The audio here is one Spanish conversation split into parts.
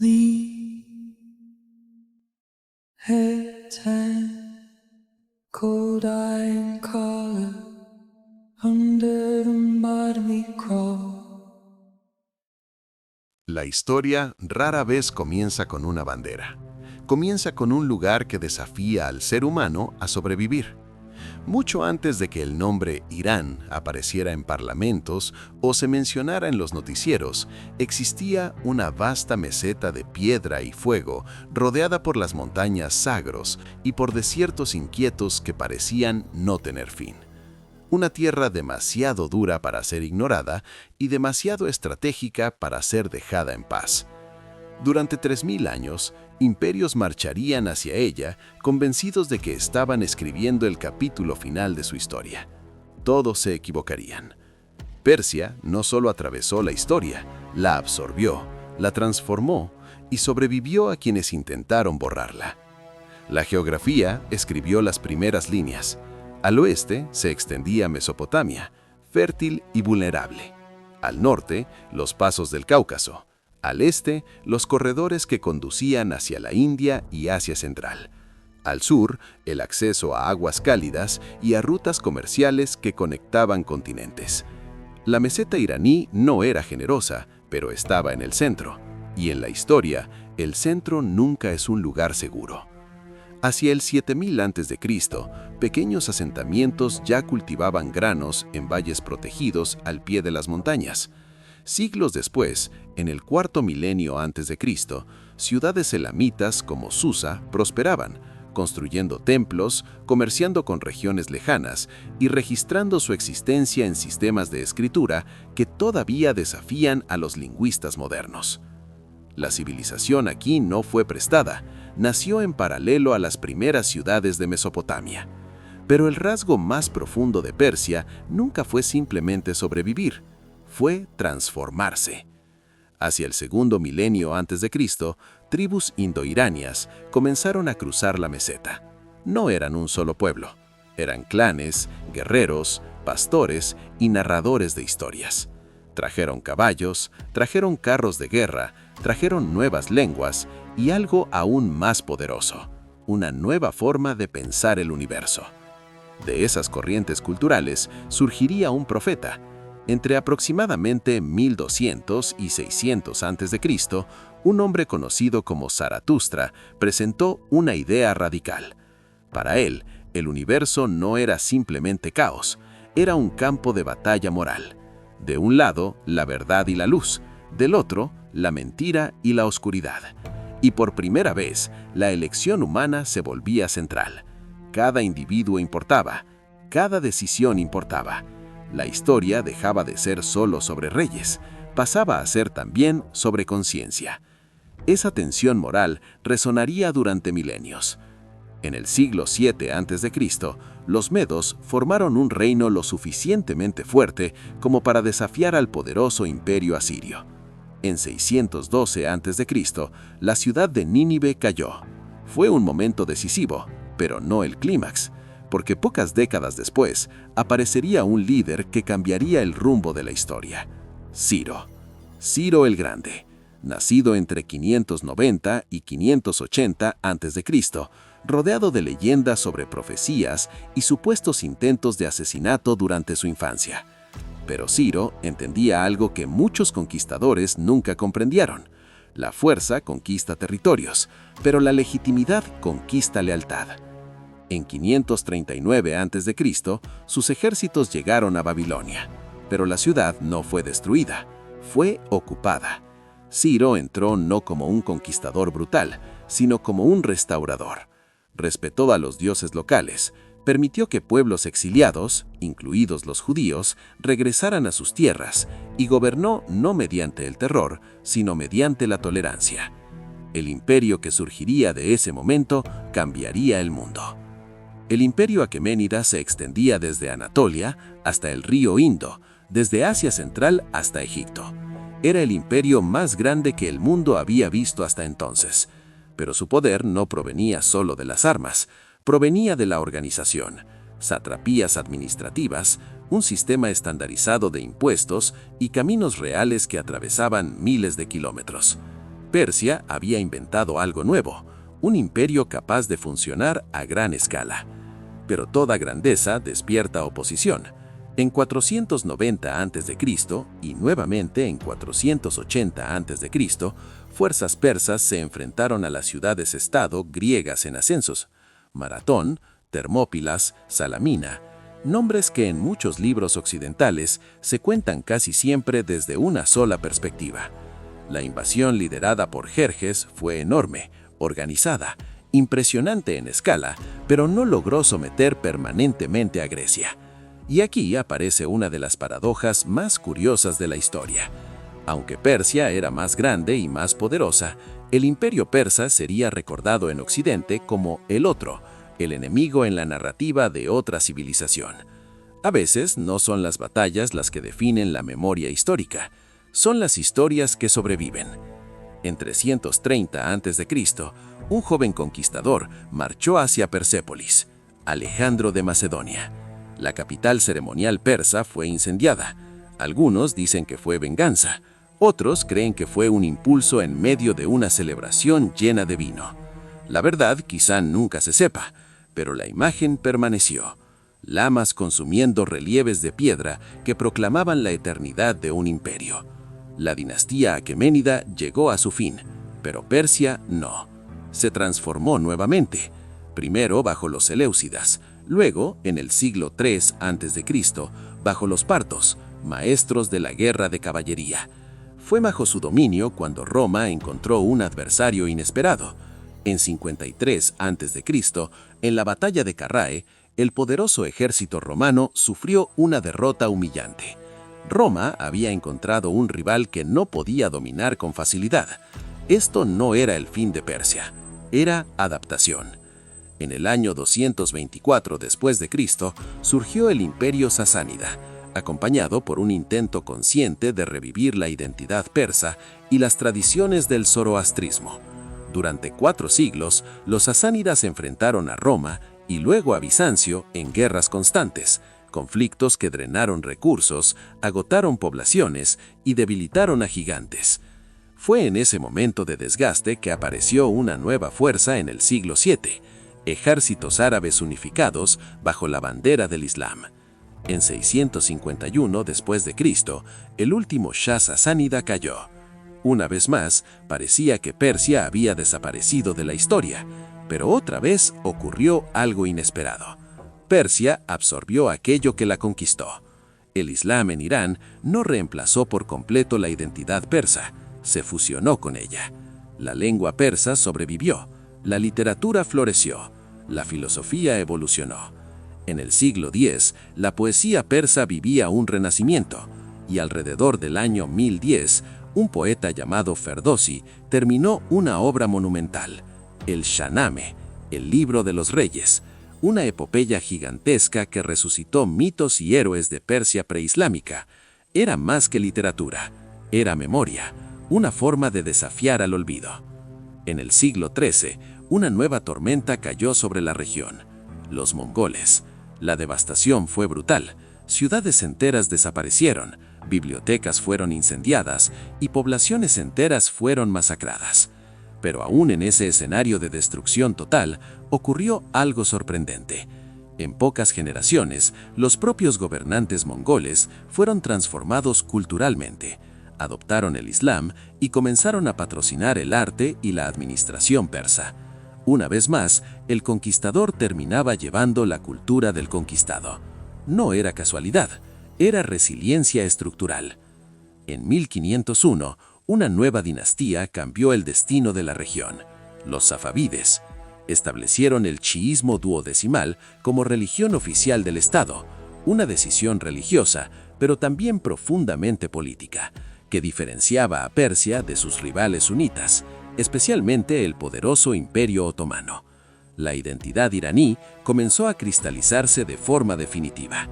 네 해탄 고다인 color 흔들은 바람이 La historia rara vez comienza con una bandera. Comienza con un lugar que desafía al ser humano a sobrevivir. Mucho antes de que el nombre Irán apareciera en parlamentos o se mencionara en los noticieros, existía una vasta meseta de piedra y fuego rodeada por las montañas Zagros y por desiertos inquietos que parecían no tener fin. Una tierra demasiado dura para ser ignorada y demasiado estratégica para ser dejada en paz. Durante 3000 años, imperios marcharían hacia ella, convencidos de que estaban escribiendo el capítulo final de su historia. Todos se equivocarían. Persia no solo atravesó la historia, la absorbió, la transformó y sobrevivió a quienes intentaron borrarla. La geografía escribió las primeras líneas. Al oeste se extendía Mesopotamia, fértil y vulnerable. Al norte, los pasos del Cáucaso. Al este, los corredores que conducían hacia la India y Asia Central. Al sur, el acceso a aguas cálidas y a rutas comerciales que conectaban continentes. La meseta iraní no era generosa, pero estaba en el centro. Y en la historia, el centro nunca es un lugar seguro. Hacia el 7000 a.C., pequeños asentamientos ya cultivaban granos en valles protegidos al pie de las montañas. Siglos después, en el cuarto milenio antes de Cristo, ciudades elamitas como Susa prosperaban, construyendo templos, comerciando con regiones lejanas y registrando su existencia en sistemas de escritura que todavía desafían a los lingüistas modernos. La civilización aquí no fue prestada, nació en paralelo a las primeras ciudades de Mesopotamia. Pero el rasgo más profundo de Persia nunca fue simplemente sobrevivir, fue transformarse. Hacia el segundo milenio antes de Cristo, tribus indoiranias comenzaron a cruzar la meseta. No eran un solo pueblo, eran clanes, guerreros, pastores y narradores de historias. Trajeron caballos, trajeron carros de guerra, trajeron nuevas lenguas y algo aún más poderoso, una nueva forma de pensar el universo. De esas corrientes culturales surgiría un profeta. Entre aproximadamente 1200 y 600 a.C., un hombre conocido como Zaratustra presentó una idea radical. Para él, el universo no era simplemente caos, era un campo de batalla moral. De un lado, la verdad y la luz, del otro, la mentira y la oscuridad. Y por primera vez, la elección humana se volvía central. Cada individuo importaba, cada decisión importaba. La historia dejaba de ser solo sobre reyes, pasaba a ser también sobre conciencia. Esa tensión moral resonaría durante milenios. En el siglo VII a.C., los medos formaron un reino lo suficientemente fuerte como para desafiar al poderoso imperio asirio. En 612 a.C., la ciudad de Nínive cayó. Fue un momento decisivo, pero no el clímax, porque pocas décadas después aparecería un líder que cambiaría el rumbo de la historia. Ciro el Grande, nacido entre 590 y 580 a.C., rodeado de leyendas sobre profecías y supuestos intentos de asesinato durante su infancia. Pero Ciro entendía algo que muchos conquistadores nunca comprendieron. La fuerza conquista territorios, pero la legitimidad conquista lealtad. En 539 a.C., sus ejércitos llegaron a Babilonia, pero la ciudad no fue destruida, fue ocupada. Ciro entró no como un conquistador brutal, sino como un restaurador. Respetó a los dioses locales, permitió que pueblos exiliados, incluidos los judíos, regresaran a sus tierras y gobernó no mediante el terror, sino mediante la tolerancia. El imperio que surgiría de ese momento cambiaría el mundo. El imperio aqueménida se extendía desde Anatolia hasta el río Indo, desde Asia Central hasta Egipto. Era el imperio más grande que el mundo había visto hasta entonces. Pero su poder no provenía solo de las armas, provenía de la organización, satrapías administrativas, un sistema estandarizado de impuestos y caminos reales que atravesaban miles de kilómetros. Persia había inventado algo nuevo, un imperio capaz de funcionar a gran escala. Pero toda grandeza despierta oposición. En 490 a.C. y nuevamente en 480 a.C., fuerzas persas se enfrentaron a las ciudades-estado griegas en ascensos: Maratón, Termópilas, Salamina, nombres que en muchos libros occidentales se cuentan casi siempre desde una sola perspectiva. La invasión liderada por Jerjes fue enorme, organizada, impresionante en escala, pero no logró someter permanentemente a Grecia. Y aquí aparece una de las paradojas más curiosas de la historia. Aunque Persia era más grande y más poderosa, el imperio persa sería recordado en Occidente como el otro, el enemigo en la narrativa de otra civilización. A veces no son las batallas las que definen la memoria histórica, son las historias que sobreviven. En 330 a.C., un joven conquistador marchó hacia Persépolis, Alejandro de Macedonia. La capital ceremonial persa fue incendiada. Algunos dicen que fue venganza, otros creen que fue un impulso en medio de una celebración llena de vino. La verdad quizá nunca se sepa, pero la imagen permaneció. Lamas consumiendo relieves de piedra que proclamaban la eternidad de un imperio. La dinastía aqueménida llegó a su fin, pero Persia no. Se transformó nuevamente, primero bajo los seleucidas, luego, en el siglo III a.C., bajo los partos, maestros de la guerra de caballería. Fue bajo su dominio cuando Roma encontró un adversario inesperado. En 53 a.C., en la batalla de Carrae, el poderoso ejército romano sufrió una derrota humillante. Roma había encontrado un rival que no podía dominar con facilidad. Esto no era el fin de Persia, era adaptación. En el año 224 después de Cristo surgió el Imperio Sasánida, acompañado por un intento consciente de revivir la identidad persa y las tradiciones del zoroastrismo. Durante 4 siglos, los sasánidas enfrentaron a Roma y luego a Bizancio en guerras constantes, conflictos que drenaron recursos, agotaron poblaciones y debilitaron a gigantes. Fue en ese momento de desgaste que apareció una nueva fuerza en el siglo VII, ejércitos árabes unificados bajo la bandera del Islam. En 651 después de Cristo, el último Shah sasánida cayó. Una vez más, parecía que Persia había desaparecido de la historia, pero otra vez ocurrió algo inesperado. Persia absorbió aquello que la conquistó. El Islam en Irán no reemplazó por completo la identidad persa, se fusionó con ella. La lengua persa sobrevivió, la literatura floreció, la filosofía evolucionó. En el siglo X, la poesía persa vivía un renacimiento, y alrededor del año 1010, un poeta llamado Ferdowsi terminó una obra monumental, el Shahnameh, el libro de los reyes, una epopeya gigantesca que resucitó mitos y héroes de Persia preislámica. Era más que literatura, era memoria, una forma de desafiar al olvido. En el siglo XIII, una nueva tormenta cayó sobre la región, los mongoles. La devastación fue brutal, ciudades enteras desaparecieron, bibliotecas fueron incendiadas y poblaciones enteras fueron masacradas. Pero aún en ese escenario de destrucción total, ocurrió algo sorprendente. En pocas generaciones, los propios gobernantes mongoles fueron transformados culturalmente, adoptaron el Islam y comenzaron a patrocinar el arte y la administración persa. Una vez más, el conquistador terminaba llevando la cultura del conquistado. No era casualidad, era resiliencia estructural. En 1501, una nueva dinastía cambió el destino de la región. Los safávides establecieron el chiismo duodecimal como religión oficial del Estado, una decisión religiosa, pero también profundamente política, que diferenciaba a Persia de sus rivales sunitas, especialmente el poderoso Imperio Otomano. La identidad iraní comenzó a cristalizarse de forma definitiva.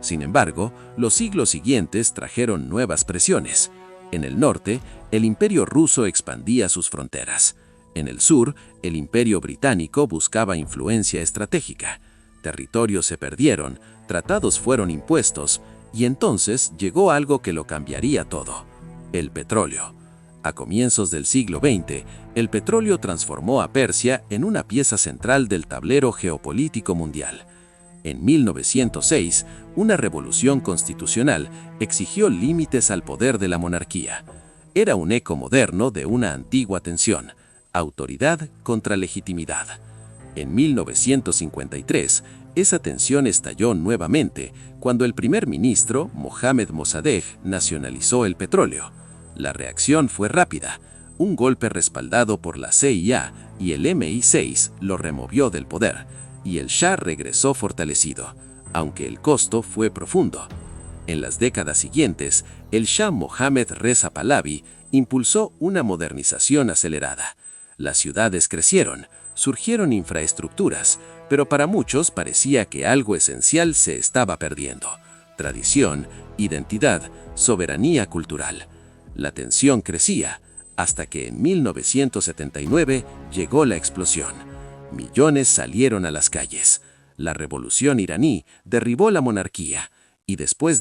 Sin embargo, los siglos siguientes trajeron nuevas presiones. En el norte, el Imperio ruso expandía sus fronteras. En el sur, el Imperio británico buscaba influencia estratégica. Territorios se perdieron, tratados fueron impuestos, y entonces llegó algo que lo cambiaría todo: el petróleo. A comienzos del siglo XX, el petróleo transformó a Persia en una pieza central del tablero geopolítico mundial. En 1906, una revolución constitucional exigió límites al poder de la monarquía. Era un eco moderno de una antigua tensión: autoridad contra legitimidad. En 1953, esa tensión estalló nuevamente cuando el primer ministro, Mohammad Mossadegh, nacionalizó el petróleo. La reacción fue rápida. Un golpe respaldado por la CIA y el MI6 lo removió del poder, y el Shah regresó fortalecido, aunque el costo fue profundo. En las décadas siguientes, el Shah Mohammad Reza Pahlavi impulsó una modernización acelerada. Las ciudades crecieron, surgieron infraestructuras, pero para muchos parecía que algo esencial se estaba perdiendo: tradición, identidad, soberanía cultural. La tensión crecía, hasta que en 1979 llegó la explosión. Millones salieron a las calles. La revolución iraní derribó la monarquía, y después